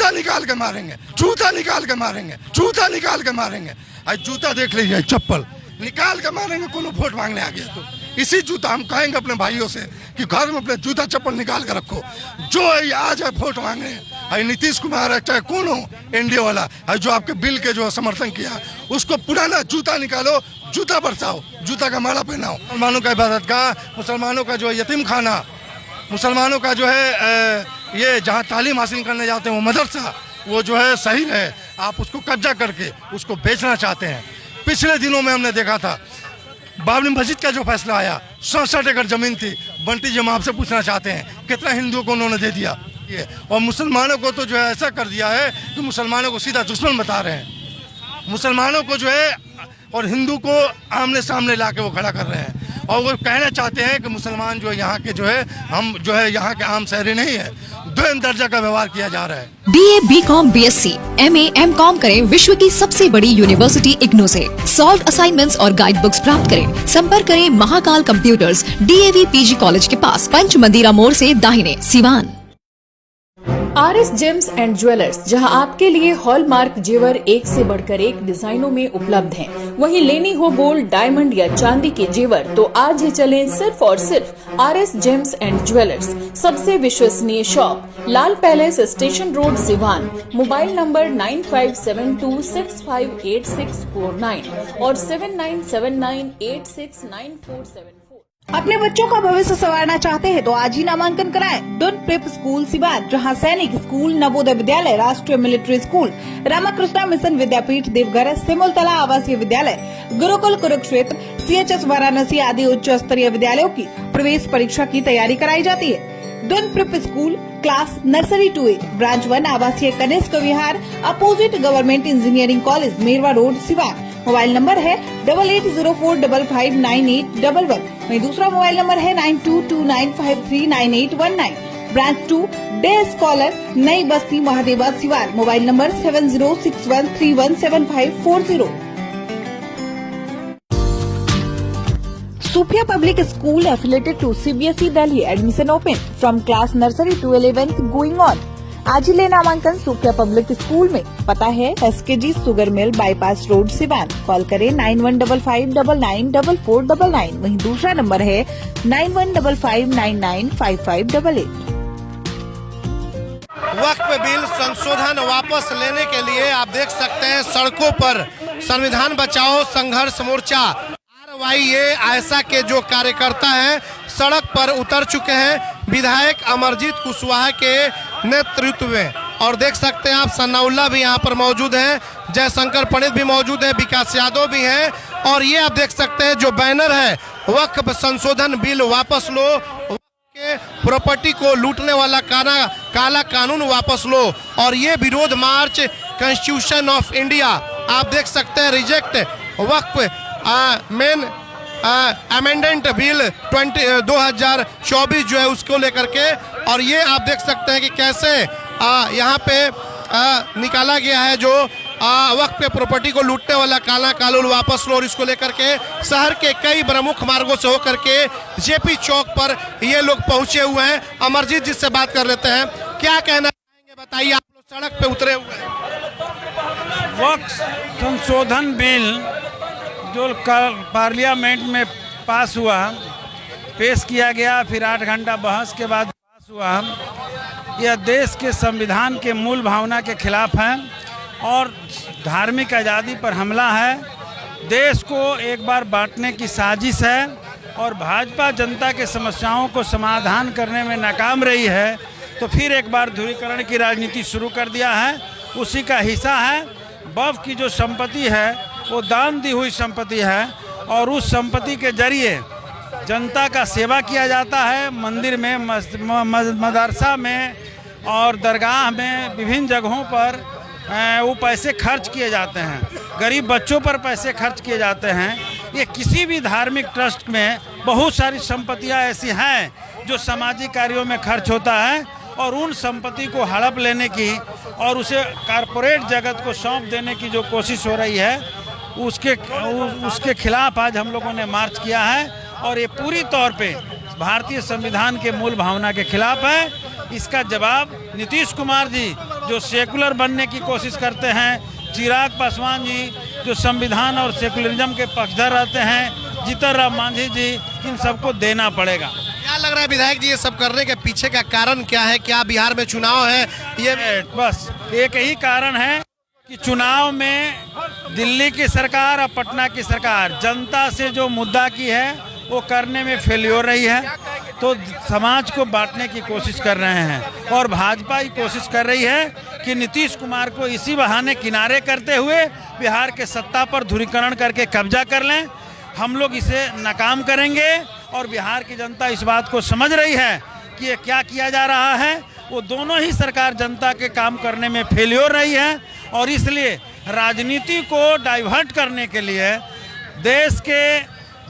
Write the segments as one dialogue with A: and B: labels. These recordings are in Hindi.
A: जूता निकाल के मारेंगे, जूता निकाल के मारेंगे, जूता निकाल के मारेंगे। आज जूता देख लीजिए, चप्पल निकाल के मारेंगे। कोनो वोट मांगने आ गया तो इसी जूता हम कहेंगे अपने भाइयों से कि घर में अपने जूता चप्पल निकाल के रखो। जो आज है वोट मांगने, नीतीश कुमार है चाहे कौन हो एनडीए वाला है, जो आपके बिल के जो समर्थन किया, उसको पुराना जूता निकालो, जूता बरसाओ, जूता का माला पहनाओ। मुसलमानों का इबादत का, मुसलमानों का जो है यतीम खाना, मुसलमानों का जो है ये जहाँ तालीम हासिल करने जाते हैं वो मदरसा, वो जो है सही रहे, आप उसको कब्जा करके उसको बेचना चाहते हैं। पिछले दिनों में हमने देखा था बाबरी मस्जिद का जो फैसला आया, 67 एकड़ जमीन थी। बंटी जी हम आपसे पूछना चाहते हैं कितना हिंदुओं को उन्होंने दे दिया ये, और मुसलमानों को तो जो है ऐसा कर दिया है कि मुसलमानों को सीधा दुश्मन बता रहे हैं। मुसलमानों को जो है और हिंदू को आमने सामने ला के वो खड़ा कर रहे हैं, और वो कहना चाहते हैं कि मुसलमान जो यहाँ के जो है हम जो है यहाँ के आम शहरी नहीं है, दोयम दर्जा का व्यवहार किया जा रहा है।
B: BA, BCom, BSc, MA, MCom करें विश्व की सबसे बड़ी यूनिवर्सिटी इग्नू से। सॉल्व असाइनमेंट्स और गाइड बुक्स प्राप्त करें। संपर्क करें Mahakal computers, DAV PG college के पास, पंच मंदिरा मोड़ से दाहिने, Siwan.
C: RS James and jewellers, जहां आपके लिए हॉलमार्क जेवर एक से बढ़कर एक डिजाइनों में उपलब्ध हैं। वहीं लेनी हो गोल्ड, डायमंड या चांदी के जेवर तो आज ही चलें सिर्फ और सिर्फ RS जेम्स एंड ज्वेलर्स। सबसे विश्वसनीय shop, Lal Palace, Station Road, Siwan. Mobile number 9572658649 और 7979869474।
D: अपने बच्चों का भविष्य संवारना चाहते हैं तो आज ही नामांकन कराएं। डन प्रेप स्कूल सिवान, जहां सैनिक स्कूल, नवोदय विद्यालय, राष्ट्रीय मिलिट्री स्कूल, रामाकृष्णा मिशन विद्यापीठ देवघर, सिमुलतला आवासीय विद्यालय, गुरुकुल कुरुक्षेत्र, CHS वाराणसी आदि उच्च स्तरीय विद्यालयों की प्रवेश परीक्षा की तैयारी कराई जाती है। Done prep school class nursery to 8, branch 1, आवासीय Kanishka Vihar, opposite government engineering college, Merwa road, Siwan. Mobile number है 8804559811। वहीं दूसरा मोबाइल नंबर है 9229539819। ब्रांच 2 डे स्कॉलर, नई बस्ती, Mahadeva, Siwan. Mobile number 7061317540। Sophia Public School affiliated to CBSE Delhi. Admission open from class nursery to 11th going on. आज ही ले नामांकन सोफिया पब्लिक स्कूल में। पता है SKG sugar mill, bypass road, Siwan. Call करें 9155994499। वहीं दूसरा नंबर है 9155995588।
E: वक्फ बिल संशोधन वापस लेने के लिए आप देख सकते हैं सड़कों पर संविधान बचाओ संघर्ष मोर्चा RYA ऐसा के जो कार्यकर्ता हैं सड़क पर उतर चुके हैं विधायक अमरजीत कुशवाहा के नेतृत्व में। और देख सकते हैं आप सन्नाउल्लाह भी यहाँ पर मौजूद हैं, जयशंकर पंडित भी मौजूद हैं, विकास यादव भी हैं। और ये आप देख सकते हैं जो बैनर है वक्फ संशोधन बिल वापस लो, के प्रॉपर्टी को लूटने वाला काला कानून वापस लो। और ये विरोध मार्च कॉन्स्टिट्यूशन ऑफ इंडिया आप देख सकते हैं रिजेक्ट वक्फ मेन अमेंडेंट बिल 2024 जो है उसको लेकर के। और ये आप देख सकते हैं कि कैसे यहाँ पे निकाला गया है जो वक्फ पे प्रॉपर्टी को लूटने वाला काला कानून वापस लो। और इसको लेकर के शहर के कई प्रमुख मार्गों से होकर के JP चौक पर ये लोग पहुंचे हुए हैं। अमरजीत जी से बात कर लेते हैं, क्या कहना चाहेंगे, बताइए। आप लोग सड़क पे उतरे हुए हैं।
F: वक्फ संशोधन बिल जो कल पार्लियामेंट में पास हुआ, पेश किया गया, फिर 8 घंटा बहस के बाद पास हुआ, यह देश के संविधान के मूल भावना के खिलाफ है और धार्मिक आज़ादी पर हमला है। देश को एक बार बांटने की साजिश है और भाजपा जनता के समस्याओं को समाधान करने में नाकाम रही है, तो फिर एक बार ध्रुवीकरण की राजनीति शुरू कर दिया है। उसी का हिस्सा है। वक्फ की जो संपत्ति है वो दान दी हुई संपत्ति है और उस संपत्ति के जरिए जनता का सेवा किया जाता है। मंदिर में, मदरसा में और दरगाह में, विभिन्न जगहों पर वो पैसे खर्च किए जाते हैं। गरीब बच्चों पर पैसे खर्च किए जाते हैं। ये किसी भी धार्मिक ट्रस्ट में बहुत सारी संपत्तियां ऐसी हैं जो सामाजिक कार्यों में खर्च होता है और उन संपत्ति को हड़प लेने की और उसे कारपोरेट जगत को सौंप देने की जो कोशिश हो रही है उसके खिलाफ आज हम लोगों ने मार्च किया है। और ये पूरी तौर पे भारतीय संविधान के मूल भावना के खिलाफ है। इसका जवाब नीतीश कुमार जी जो सेकुलर बनने की कोशिश करते हैं, चिराग पासवान जी जो संविधान और सेकुलरिज्म के पक्षधर रहते हैं, जीतन राम मांझी जी, इन सबको देना पड़ेगा।
E: क्या लग रहा है विधायक जी, ये सब करने के पीछे का कारण क्या है? क्या बिहार में चुनाव है? ये
F: बस एक ही कारण है कि चुनाव में दिल्ली की सरकार और पटना की सरकार जनता से जो मुद्दा की है वो करने में फेल्योर रही है, तो समाज को बांटने की कोशिश कर रहे हैं। और भाजपा ही कोशिश कर रही है कि नीतीश कुमार को इसी बहाने किनारे करते हुए बिहार के सत्ता पर ध्रुवीकरण करके कब्जा कर लें। हम लोग इसे नाकाम करेंगे और बिहार की जनता इस बात को समझ रही है कि ये क्या किया जा रहा है। वो दोनों ही सरकार जनता के काम करने में फेल्योर रही है और इसलिए राजनीति को डाइवर्ट करने के लिए, देश के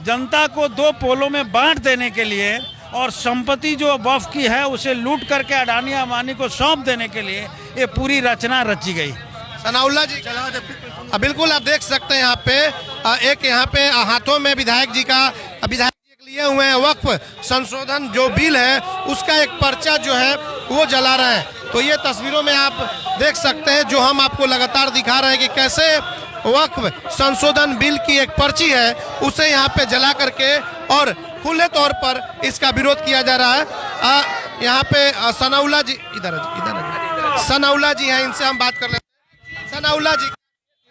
F: जनता को दो पोलों में बांट देने के लिए और संपत्ति जो वक्फ की है उसे लूट करके अडानी अंबानी को सौंप देने के लिए ये पूरी रचना रची गई।
E: सनाउल्लाह जी, बिल्कुल आप देख सकते हैं यहाँ पे एक यहाँ पे हाथों में विधायक जी लिए हुए हैं वक्फ संशोधन जो बिल है उसका एक पर्चा जो है वो जला रहे हैं। तो ये तस्वीरों में आप देख सकते हैं जो हम आपको लगातार दिखा रहे हैं कि कैसे वक्फ संशोधन बिल की एक पर्ची है उसे यहाँ पे जला करके और खुले तौर पर इसका विरोध किया जा रहा है। यहाँ पे सनाउल्लाह जी इधर सनाउल्लाह जी हैं, इनसे हम बात कर लेते हैं। सनाउल्लाह जी,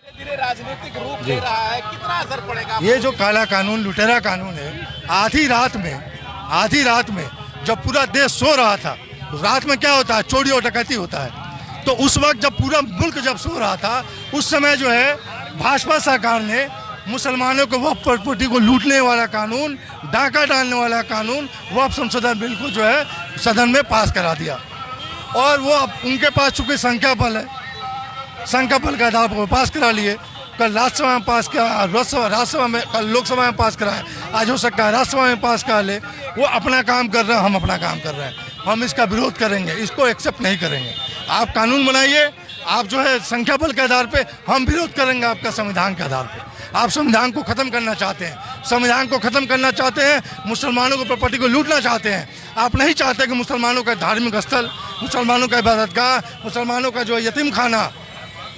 E: धीरे राजनीतिक रूप ले रहा है, कितना असर पड़ेगा?
A: ये जो काला कानून, लुटेरा कानून है, आधी रात में जब पूरा देश सो रहा था, रात में क्या होता है, चोरी और डकैती होता है, तो उस वक्त जब पूरा मुल्क जब सो रहा था उस समय जो है भाजपा सरकार ने मुसलमानों को वक्फ प्रॉपर्टी को लूटने वाला कानून, डाका डालने वाला कानून, वक्फ संशोधन बिल को जो है सदन में पास करा दिया। और वो अब उनके पास चूंकि संख्या बल है, संख्या बल के आधार पर पास करा लिए। कल राज्यसभा में पास किया, राज्यसभा में, कल लोकसभा में पास कराए, आज हो सकता है राज्यसभा में पास करा ले। वो अपना काम कर रहे हैं, हम अपना काम कर रहे हैं। हम इसका विरोध करेंगे, इसको एक्सेप्ट नहीं करेंगे। आप कानून बनाइए, आप जो है संख्या बल के आधार पे, हम विरोध करेंगे आपका संविधान के आधार पे। आप संविधान को खत्म करना चाहते हैं, संविधान को खत्म करना चाहते हैं, मुसलमानों को प्रॉपर्टी को लूटना चाहते हैं। आप नहीं चाहते कि मुसलमानों का धार्मिक स्थल, मुसलमानों का इबादतगाह, मुसलमानों का जो है यतीम खाना,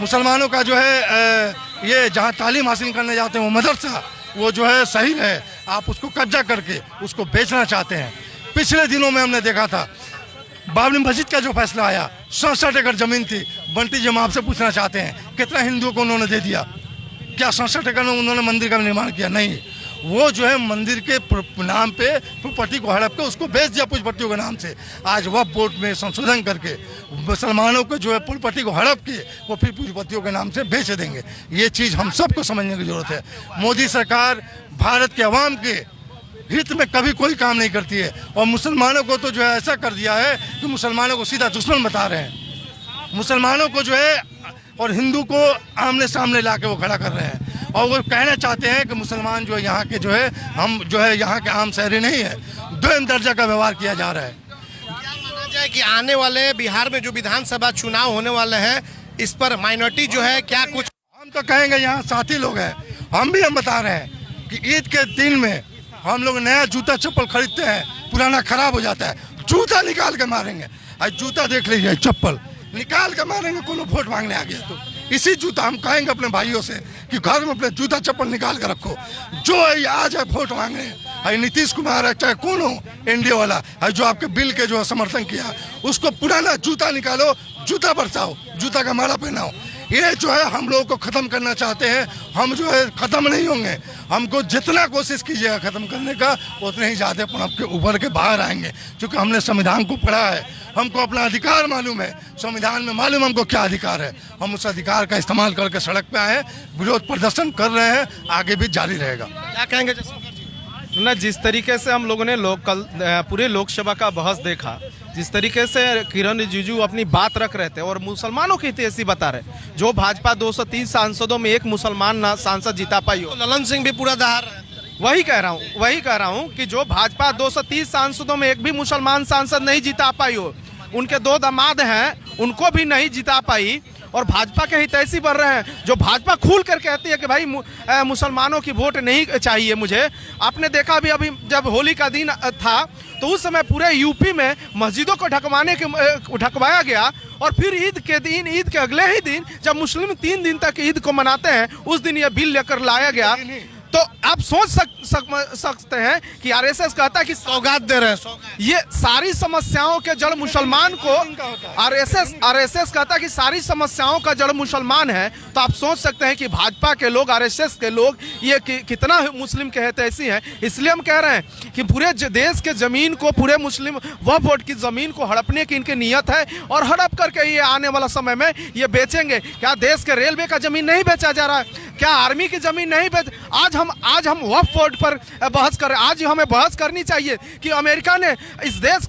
A: मुसलमानों का जो है ये जहाँ तालीम हासिल करने जाते हैं वो मदरसा, वो जो है सही रहे। आप उसको कब्जा करके उसको बेचना चाहते हैं। पिछले दिनों में हमने देखा था बाबरी मस्जिद का जो फैसला आया, 67 एकड़ जमीन थी। बंटी जी, हम आपसे पूछना चाहते हैं कितना हिंदुओं को उन्होंने दे दिया? क्या 67 एकड़ में उन्होंने मंदिर का निर्माण किया? नहीं, वो जो है मंदिर के नाम पे प्रॉपर्टी को हड़प के उसको बेच दिया पुष्पट्टियों के नाम से। आज वक्फ बोर्ड में संशोधन करके मुसलमानों को जो है प्रॉपर्टी को हड़प के वो फिर पुष्पट्टियों के नाम से बेच देंगे। ये चीज़ हम सबको समझने की जरूरत है। मोदी सरकार भारत के अवाम के हित में कभी कोई काम नहीं करती है और मुसलमानों को तो जो है ऐसा कर दिया है कि मुसलमानों को सीधा दुश्मन बता रहे हैं। मुसलमानों को जो है और हिंदू को आमने सामने ला के वो खड़ा कर रहे हैं और वो कहना चाहते हैं कि मुसलमान जो है यहाँ के जो है, हम जो है यहाँ के आम शहरी नहीं है, दोयम दर्जा का व्यवहार किया जा रहा है।
E: क्या माना जाए कि आने वाले बिहार में जो विधानसभा चुनाव होने वाले हैं इस पर माइनॉरिटी जो है क्या कुछ?
A: हम तो कहेंगे, यहाँ साथी लोग हैं, हम बता रहे हैं कि ईद के दिन में हम लोग नया जूता चप्पल खरीदते हैं, पुराना खराब हो जाता है, जूता निकाल के मारेंगे। आज जूता देख लीजिए, चप्पल निकाल के मारेंगे। कोनो वोट मांगने आ गया तो इसी जूता हम कहेंगे अपने भाइयों से कि घर में अपने जूता चप्पल निकाल कर रखो। जो है आज है वोट मांगने, है नीतीश कुमार है चाहे कौन हो, एनडीए वाला है जो आपके बिल के जो समर्थन किया, उसको पुराना जूता निकालो, जूता बरसाओ, जूता का माला पहनाओ। ये जो है हम लोगों को ख़त्म करना चाहते हैं। हम जो है ख़त्म नहीं होंगे। हमको जितना कोशिश कीजिएगा ख़त्म करने का, उतने ही ज़्यादा अपन आपके उभर के बाहर आएंगे। क्योंकि हमने संविधान को पढ़ा है, हमको अपना अधिकार मालूम है, संविधान में मालूम हमको क्या अधिकार है। हम उस अधिकार का इस्तेमाल करके सड़क पे आए, विरोध प्रदर्शन कर रहे हैं, आगे भी जारी रहेगा।
E: क्या कहेंगे
G: ना, जिस तरीके से हम लोगों ने कल पूरे लोकसभा का बहस देखा, जिस तरीके से किरण रिजिजू अपनी बात रख रहे थे और मुसलमानों की हितैषी बता रहे, जो भाजपा 230 सांसदों में एक मुसलमान सांसद जीता पाई हो।
E: ललन सिंह भी पूरा दहाड़ रहे थे।
G: वही कह रहा हूँ कि जो भाजपा 230 सांसदों में एक भी मुसलमान सांसद नहीं जिता पाई हो, उनके 2 दामाद हैं, उनको भी नहीं जिता पाई और भाजपा के हितैषी बन रहे हैं। जो भाजपा खुल कर कहती है कि भाई मुसलमानों की वोट नहीं चाहिए मुझे। आपने देखा अभी जब होली का दिन था तो उस समय पूरे यूपी में मस्जिदों को ढकवाया गया और फिर ईद के दिन, ईद के अगले ही दिन जब मुस्लिम 3 दिन तक ईद को मनाते हैं, उस दिन ये बिल लेकर लाया गया। तो आप सोच सकते हैं कि आरएसएस कहता है कि
E: सौगात दे रहे हैं।
G: ये सारी समस्याओं के जड़ मुसलमान को, आरएसएस कहता है कि सारी समस्याओं का जड़ मुसलमान है। तो आप सोच सकते हैं कि भाजपा के लोग, आरएसएस के लोग ये कितना मुस्लिम के हितैषी हैं। इसलिए हम कह रहे हैं कि पूरे देश के जमीन को, पूरे मुस्लिम वक्फ बोर्ड की जमीन को हड़पने की इनकी नीयत है और हड़प करके ये आने वाला समय में ये बेचेंगे। क्या देश के रेलवे का जमीन नहीं बेचा जा रहा है? क्या आर्मी की जमीन नहीं बेच? आज हम वक्फ बोर्ड पर बहस कर रहे हैं। आज हमें बहस करनी चाहिए कि अमेरिका ने इस देश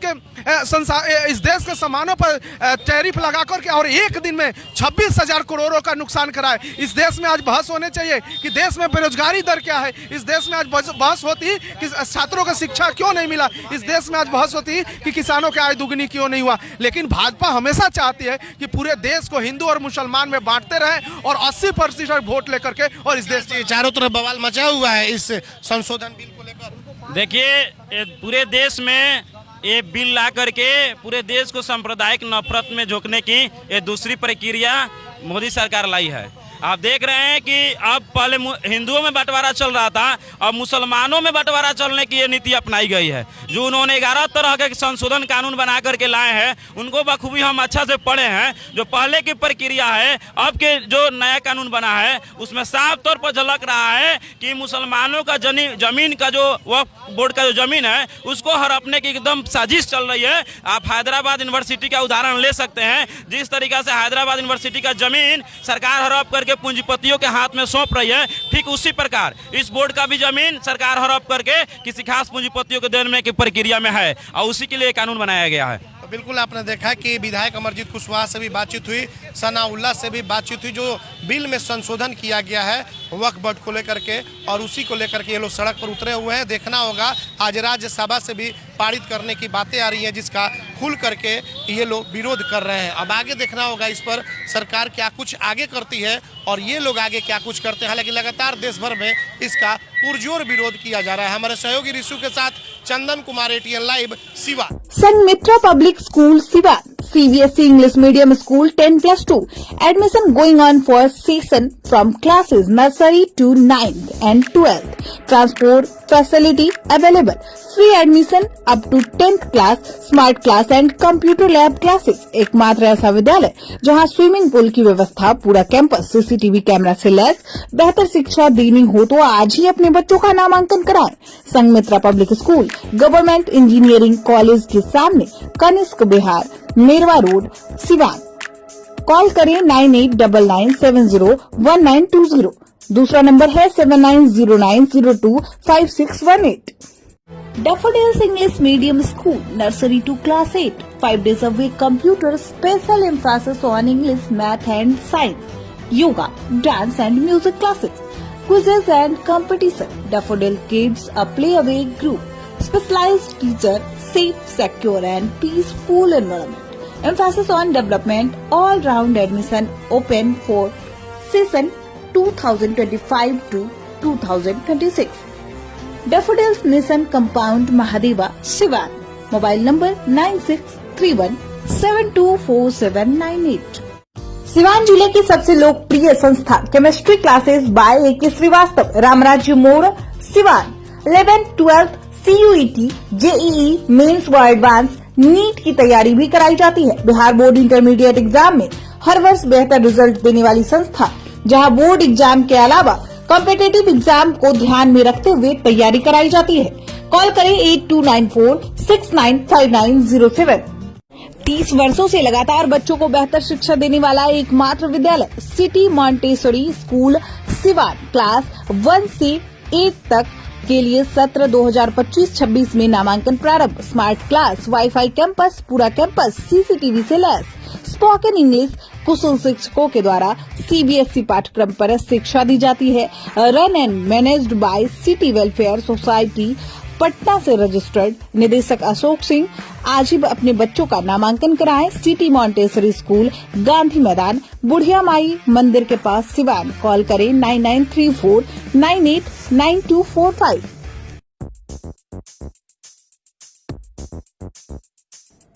G: के सामानों पर टैरिफ लगा करके और एक दिन में 26,000 करोड़ों का नुकसान कराए। इस देश में आज बहस होने चाहिए कि देश में बेरोजगारी दर क्या है। इस देश में आज बहस होती कि छात्रों को शिक्षा क्यों नहीं मिला। इस देश में आज बहस होती कि किसानों की आय दुगनी क्यों नहीं हुआ। लेकिन भाजपा हमेशा चाहती है कि पूरे देश को हिंदू और मुसलमान में बांटते रहे और 80% वोट लेकर के और इस देश
E: ये चारों तरफ बवाल मचा हुआ है इस संशोधन बिल को लेकर।
H: देखिए, पूरे देश में ये बिल ला करके पूरे देश को सांप्रदायिक नफरत में झोंकने की ये दूसरी प्रक्रिया मोदी सरकार लाई है। आप देख रहे हैं कि अब पहले हिंदुओं में बंटवारा चल रहा था, अब मुसलमानों में बंटवारा चलने की ये नीति अपनाई गई है। जो उन्होंने 11 तरह के संशोधन कानून बना करके लाए हैं, उनको बखूबी हम अच्छा से पढ़े हैं। जो पहले की प्रक्रिया है, अब के जो नया कानून बना है, उसमें साफ तौर पर झलक रहा है कि मुसलमानों का जमीन का जो वक्फ बोर्ड का जो जमीन है, उसको हड़पने की एकदम साजिश चल रही है। आप हैदराबाद यूनिवर्सिटी का उदाहरण ले सकते हैं। जिस तरीका से हैदराबाद यूनिवर्सिटी का जमीन सरकार हड़प करके पूंजीपतियों के हाथ में सौंप रही है, ठीक उसी प्रकार इस बोर्ड का भी जमीन सरकार हड़प करके किसी खास पूंजीपतियों को देने की प्रक्रिया में है और उसी के लिए कानून बनाया गया है।
E: तो बिल्कुल आपने देखा कि विधायक अमरजीत कुशवाहा से भी बातचीत हुई, सनाउल्लाह से भी बातचीत हुई। जो बिल में संशोधन किया गया है वक्फ बोर्ड को लेकर के, और उसी को लेकर के ये लोग सड़क पर उतरे हुए हैं। देखना होगा, आज राज्यसभा से भी पारित करने की बातें आ रही हैं, जिसका खुल करके ये लोग विरोध कर रहे हैं। अब आगे देखना होगा इस पर सरकार क्या कुछ आगे करती है और ये लोग आगे क्या कुछ करते हैं। हालांकि लगातार देश भर में इसका पुरजोर विरोध किया जा रहा है। हमारे सहयोगी रिशु के साथ Chandan Kumar, ATN live, Siwan.
D: Sanmitra public school Siwan, CBSE English Medium School 10+2. Admission going on for season from classes nursery to 9th and 12th. Transport facility available. Free admission up to 10th class, smart class and computer lab classes. एकमात्र ऐसा विद्यालय जहां स्विमिंग पूल की व्यवस्था, पूरा कैंपस CCTV कैमरा से लैस। बेहतर शिक्षा देनी हो तो आज ही अपने बच्चों का नामांकन कराएं। Sanmitra public school government engineering college के सामने, कनिष्क बिहार, मेरवा रोड, सिवान। कॉल करें 9899701920। दूसरा नंबर है 7909025618। Daffodils English Medium School, Nursery to Class 8, 5 days a week computer, special emphasis on English, Math and Science, Yoga, Dance and Music classes, quizzes and competition. Daffodil Kids, a play-away group, specialized teacher, safe, secure and peaceful environment. Emphasis on development, all-round admission open for session 2025 to 2026. Daffodils Nissan Compound, Mahadeva, Siwan. Mobile number 9631724798. Siwan जिले की सबसे लोकप्रिय संस्था chemistry classes by AK Shrivastava, Ramrajya मोड़, Siwan. 11th 12th CUET, JEE mains व एडवांस नीट की तैयारी भी कराई जाती है। बिहार बोर्ड इंटरमीडिएट एग्जाम में हर वर्ष बेहतर रिजल्ट देने वाली संस्था, जहां बोर्ड एग्जाम के अलावा कॉम्पिटिटिव एग्जाम को ध्यान में रखते हुए तैयारी कराई जाती है। कॉल करें 8294695907। 30 वर्षों से लगातार बच्चों को बेहतर शिक्षा देने वाला एकमात्र विद्यालय city Montessori school Siwan. Class 1 से 8 तक के लिए सत्र 2025-26 में नामांकन प्रारंभ। स्मार्ट क्लास, वाईफाई कैंपस, पूरा कैंपस CCTV से लैस। स्पोकन इंग्लिश कुशल शिक्षकों के द्वारा CBSE पाठ्यक्रम पर शिक्षा दी जाती है। Run and managed by city welfare society, Patna से रजिस्टर्ड। निदेशक अशोक सिंह। आज ही अपने बच्चों का नामांकन कराएं। सिटी मॉन्टेसरी स्कूल, गांधी मैदान, बुढ़िया माई मंदिर के पास, सिवान। कॉल करें 9934989245।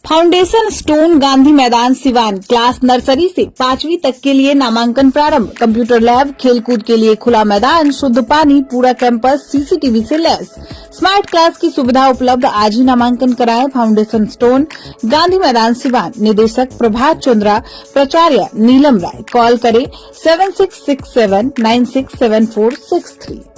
D: फाउंडेशन स्टोन गांधी मैदान सिवान क्लास नर्सरी से 5वीं तक के लिए नामांकन प्रारंभ। कंप्यूटर लैब, खेलकूद के लिए खुला मैदान, शुद्ध पानी, पूरा कैंपस सीसीटीवी से लैस, स्मार्ट क्लास की सुविधा उपलब्ध। आज ही नामांकन कराएं। फाउंडेशन स्टोन गांधी मैदान सिवान। निदेशक प्रभात चंद्रा, प्राचार्य नीलम राय। कॉल करें 7667967463।